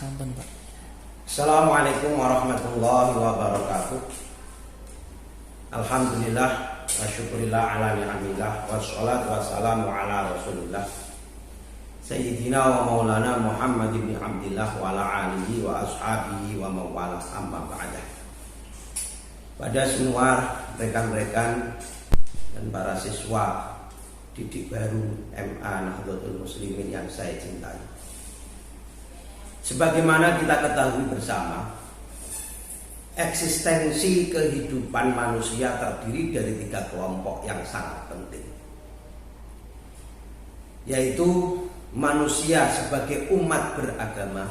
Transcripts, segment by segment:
Sampun, Pak. Assalamualaikum warahmatullahi wabarakatuh. Alhamdulillah wa syukurillah ala ni'amillah wassalatu wassalamu ala rasulillah Sayyidina wa maulana Muhammad ibn Abdillah wa ala alihi wa ashabihi wa mawala amma ba'dah. Pada semua rekan-rekan dan para siswa didik baru MA Nahdlatul Muslimin yang saya cintai, sebagaimana kita ketahui bersama, eksistensi kehidupan manusia terdiri dari 3 kelompok yang sangat penting, yaitu manusia sebagai umat beragama,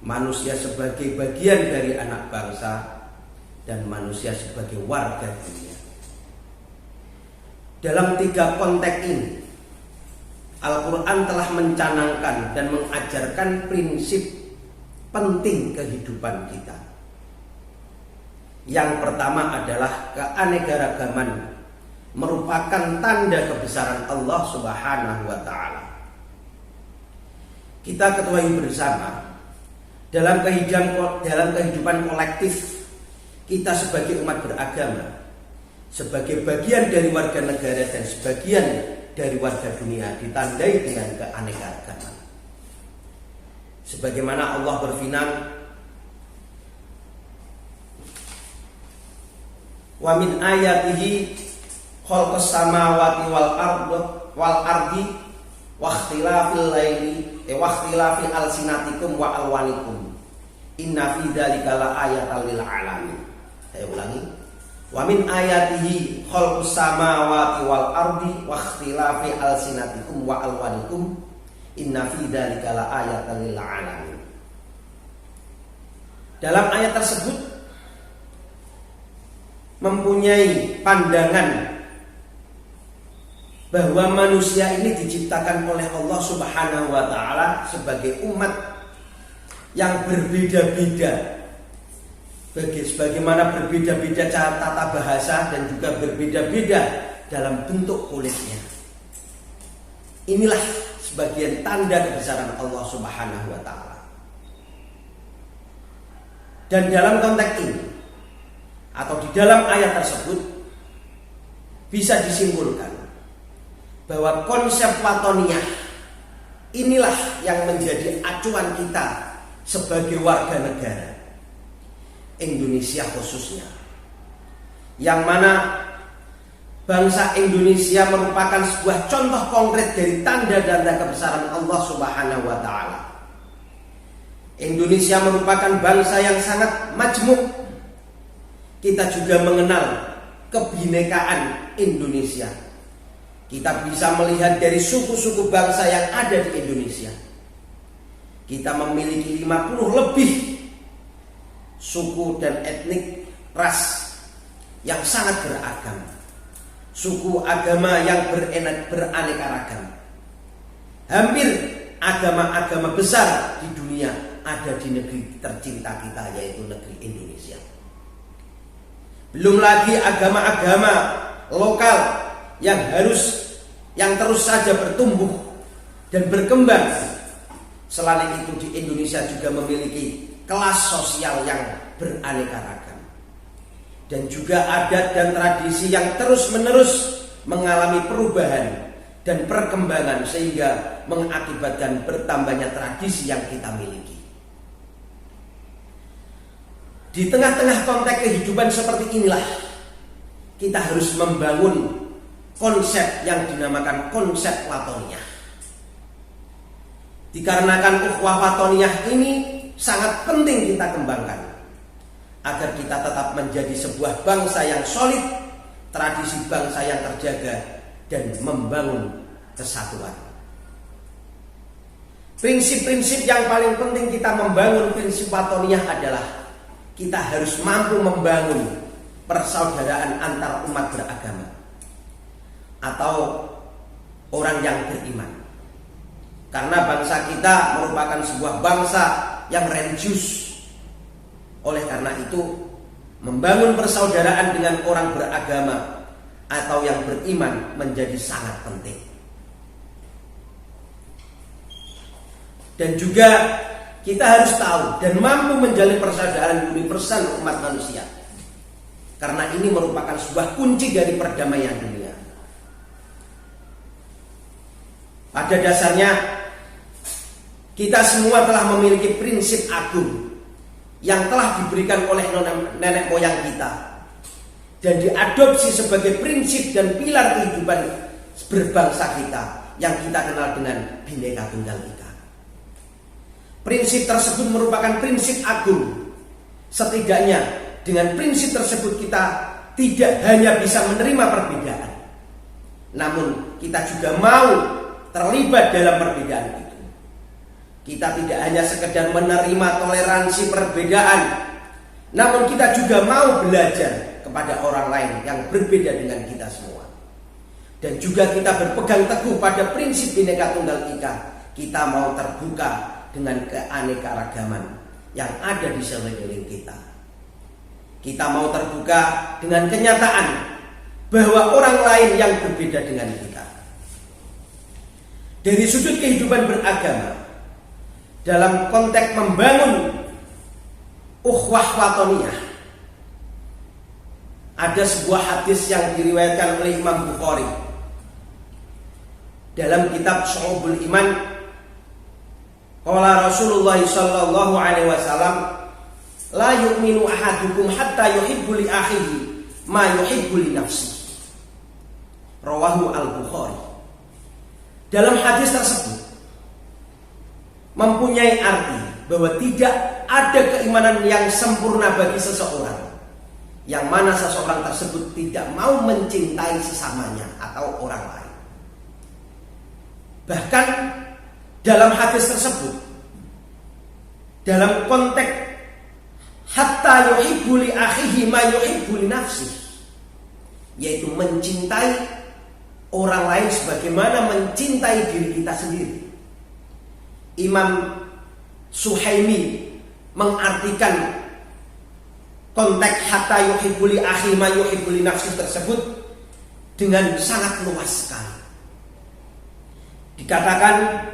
manusia sebagai bagian dari anak bangsa, dan manusia sebagai warga dunia. Dalam 3 konteks ini, Al-Quran telah mencanangkan dan mengajarkan prinsip penting kehidupan kita. Yang pertama adalah keanekaragaman merupakan tanda kebesaran Allah Subhanahu wa Ta'ala. Kita ketahui bersama, dalam kehidupan kolektif kita sebagai umat beragama, sebagai bagian dari warga negara dan sebagian dari warga dunia, ditandai dengan keanekaragaman. Sebagaimana Allah berfirman, wa min ayatihi khalqus samawati wal ardi wa ikhtilafil laili wa ikhtilafil alsinatikum wa alwanikum inna fi dzalika laayatan lil alamin. Saya ulangi, wa min ayatihi khalqus samawati wal ardi wa ikhtilafi alsinatikum wa alwanikum inna fi dzalika laayatan lil alamin. Dalam ayat tersebut mempunyai pandangan bahwa manusia ini diciptakan oleh Allah Subhanahu wa Ta'ala sebagai umat yang berbeda-beda, sebagaimana berbeda-beda cara tata bahasa dan juga berbeda-beda dalam bentuk kulitnya. Inilah sebagian tanda kebesaran Allah Subhanahu wa Ta'ala. Dan dalam konteks ini atau di dalam ayat tersebut bisa disimpulkan bahwa konsep Platoniyah inilah yang menjadi acuan kita sebagai warga negara Indonesia khususnya, yang mana bangsa Indonesia merupakan sebuah contoh konkret dari tanda-tanda kebesaran Allah Subhanahu wa Ta'ala. Indonesia merupakan bangsa yang sangat majmuk. Kita juga mengenal kebinekaan Indonesia. Kita bisa melihat dari suku-suku bangsa yang ada di Indonesia. Kita memiliki 50 lebih suku dan etnik ras yang sangat beragam, suku agama yang beraneka ragam. Hampir agama-agama besar di dunia ada di negeri tercinta kita, yaitu negeri Indonesia. Belum lagi agama-agama lokal yang terus saja bertumbuh dan berkembang. Selain itu, di Indonesia juga memiliki kelas sosial yang beraneka ragam, dan juga adat dan tradisi yang terus-menerus mengalami perubahan dan perkembangan, sehingga mengakibatkan bertambahnya tradisi yang kita miliki. Di tengah-tengah konteks kehidupan seperti inilah kita harus membangun konsep yang dinamakan konsep Platoniyah. Dikarenakan ukhuwah Platoniyah ini sangat penting kita kembangkan agar kita tetap menjadi sebuah bangsa yang solid, tradisi bangsa yang terjaga, dan membangun kesatuan. Prinsip-prinsip yang paling penting kita membangun prinsip Platoniyah adalah kita harus mampu membangun persaudaraan antar umat beragama atau orang yang beriman. Karena bangsa kita merupakan sebuah bangsa yang religius. Oleh karena itu, membangun persaudaraan dengan orang beragama atau yang beriman menjadi sangat penting. Dan juga kita harus tahu dan mampu menjalin persaudaraan universal umat manusia. Karena ini merupakan sebuah kunci dari perdamaian dunia. Pada dasarnya kita semua telah memiliki prinsip agung yang telah diberikan oleh nenek moyang kita dan diadopsi sebagai prinsip dan pilar kehidupan berbangsa kita yang kita kenal dengan Bhinneka Tunggal Ika. Prinsip tersebut merupakan prinsip agung. Setidaknya dengan prinsip tersebut kita tidak hanya bisa menerima perbedaan, namun kita juga mau terlibat dalam perbedaan itu. Kita tidak hanya sekedar menerima toleransi perbedaan, namun kita juga mau belajar kepada orang lain yang berbeda dengan kita semua. Dan juga kita berpegang teguh pada prinsip Bhinneka Tunggal Ika. Kita mau terbuka dengan keanekaragaman yang ada di sekeliling kita. Kita mau terbuka dengan kenyataan bahwa orang lain yang berbeda dengan kita. Dari sudut kehidupan beragama, dalam konteks membangun ukhuwah watoniyah, ada sebuah hadis yang diriwayatkan oleh Imam Bukhari dalam kitab Syu'ubul Iman. Qala Rasulullah sallallahu alaihi wasallam, la yu'minu ahadukum hatta yuhibbu li akhihi ma yuhibbu li nafsihi. Rawahu Al-Bukhari. Dalam hadis tersebut mempunyai arti bahwa tidak ada keimanan yang sempurna bagi seseorang yang mana seseorang tersebut tidak mau mencintai sesamanya atau orang lain. Bahkan dalam hadis tersebut, dalam konteks hatta yuhibbu li akhihi ma yuhibbu li nafsihi, yaitu mencintai orang lain sebagaimana mencintai diri kita sendiri. Imam Suhaimi mengartikan konteks hatta yuhibbu li akhihi ma yuhibbu li nafsihi tersebut dengan sangat luas sekali. Dikatakan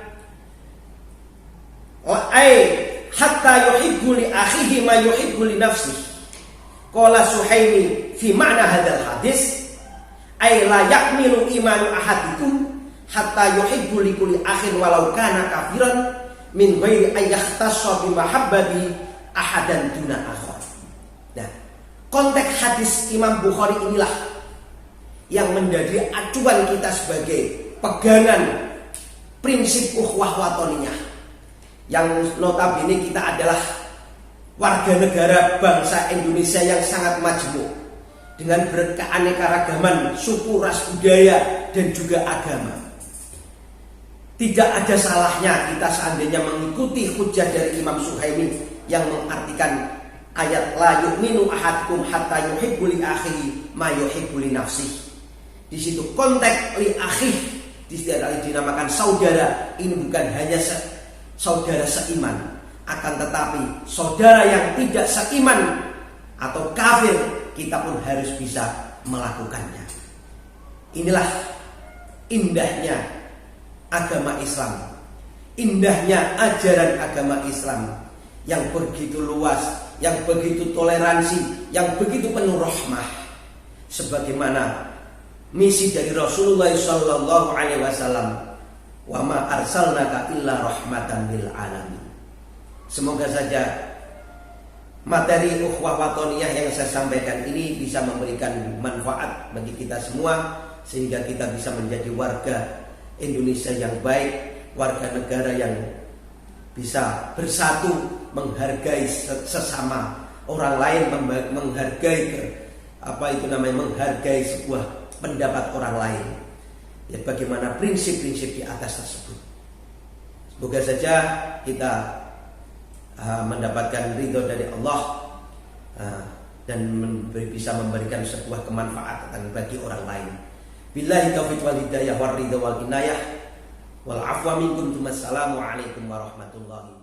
hatta yuhibbu li akhihi ma yuhibbu li nafsihi. Qala Suhaimi fi ma'na hadzal hadis ay la yakmilu imanu ahadikum hatta yuhibbu li kulli akhin walau kana kafiran min ghairi ay yakhtassa bi mahabbati ahadan duna akhar. Nah, konteks hadis Imam Bukhari inilah yang menjadi acuan kita sebagai pegangan prinsip ukhuwah watoniyah, yang notabene kita adalah warga negara bangsa Indonesia yang sangat majemuk dengan berkeanekaragaman suku, ras, budaya dan juga agama. Tidak ada salahnya kita seandainya mengikuti hujah dari Imam Suhaimi yang mengartikan ayat la yu'minu ahadukum hatta yuhibbu li akhihi ma yuhibbu li nafsihi. Di situ konteks li akhihi dinamakan saudara. Ini bukan hanya saudara seiman, akan tetapi saudara yang tidak seiman atau kafir, kita pun harus bisa melakukannya. Inilah indahnya agama Islam, indahnya ajaran agama Islam yang begitu luas, yang begitu toleransi, yang begitu penuh rahmah. Sebagaimana misi dari Rasulullah sallallahu alaihi wasallam, wa ma arsalnaka illa rahmatan lil alamin. Semoga saja materi ukhuwah watoniyah yang saya sampaikan ini bisa memberikan manfaat bagi kita semua, sehingga kita bisa menjadi warga Indonesia yang baik, warga negara yang bisa bersatu, menghargai sesama orang lain, menghargai menghargai sebuah pendapat orang lain. Ya, bagaimana prinsip-prinsip di atas tersebut. Semoga saja kita mendapatkan ridho dari Allah dan bisa memberikan sebuah kemanfaatan bagi orang lain. Billahi taufiq wal hidayah war ridha wal inayah wal afwa minkum. Wassalamu alaikum warahmatullahi wabarakatuh.